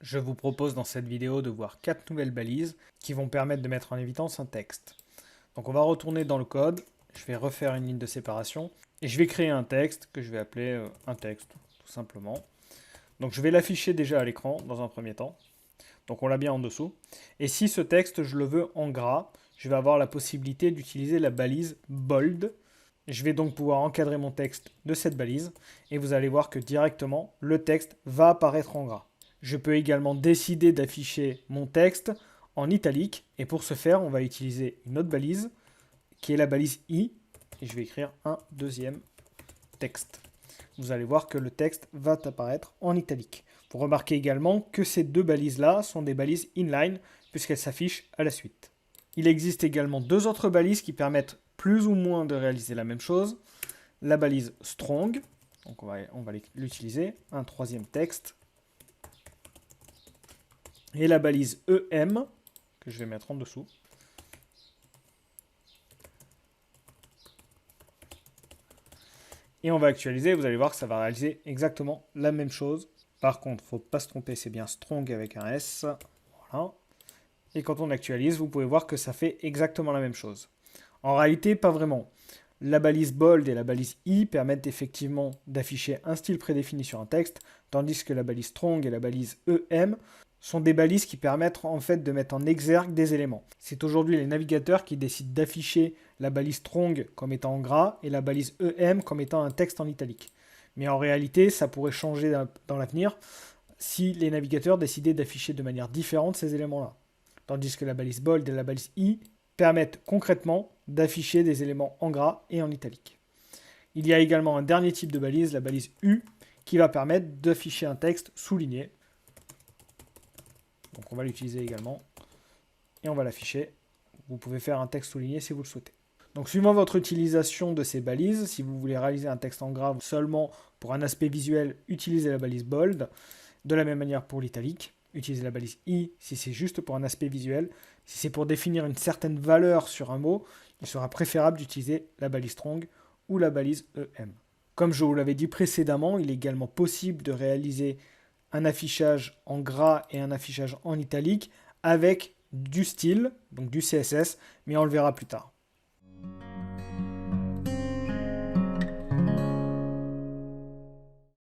Je vous propose dans cette vidéo de voir 4 nouvelles balises qui vont permettre de mettre en évidence un texte. Donc on va retourner dans le code, je vais refaire une ligne de séparation et je vais créer un texte que je vais appeler un texte, tout simplement. Donc je vais l'afficher déjà à l'écran dans un premier temps. Donc on l'a bien en dessous. Et si ce texte, je le veux en gras, je vais avoir la possibilité d'utiliser la balise bold. Je vais donc pouvoir encadrer mon texte de cette balise et vous allez voir que directement, le texte va apparaître en gras. Je peux également décider d'afficher mon texte en italique et pour ce faire, on va utiliser une autre balise qui est la balise I et je vais écrire un deuxième texte. Vous allez voir que le texte va apparaître en italique. Vous remarquez également que ces deux balises-là sont des balises inline puisqu'elles s'affichent à la suite. Il existe également deux autres balises qui permettent plus ou moins de réaliser la même chose. La balise strong, donc on va l'utiliser, un troisième texte. Et la balise EM, que je vais mettre en dessous. Et on va actualiser, vous allez voir que ça va réaliser exactement la même chose. Par contre, il ne faut pas se tromper, c'est bien strong avec un S. Voilà. Et quand on actualise, vous pouvez voir que ça fait exactement la même chose. En réalité, pas vraiment. La balise bold et la balise I permettent effectivement d'afficher un style prédéfini sur un texte, tandis que la balise strong et la balise EM sont des balises qui permettent en fait de mettre en exergue des éléments. C'est aujourd'hui les navigateurs qui décident d'afficher la balise strong comme étant en gras et la balise EM comme étant un texte en italique. Mais en réalité, ça pourrait changer dans l'avenir si les navigateurs décidaient d'afficher de manière différente ces éléments-là. Tandis que la balise bold et la balise I permettent concrètement d'afficher des éléments en gras et en italique. Il y a également un dernier type de balise, la balise U, qui va permettre d'afficher un texte souligné. Donc on va l'utiliser également et on va l'afficher. Vous pouvez faire un texte souligné si vous le souhaitez. Donc suivant votre utilisation de ces balises, si vous voulez réaliser un texte en gras seulement pour un aspect visuel, utilisez la balise bold. De la même manière pour l'italique, utilisez la balise I si c'est juste pour un aspect visuel. Si c'est pour définir une certaine valeur sur un mot, il sera préférable d'utiliser la balise strong ou la balise EM. Comme je vous l'avais dit précédemment, il est également possible de réaliser un affichage en gras et un affichage en italique avec du style, donc du CSS, mais on le verra plus tard.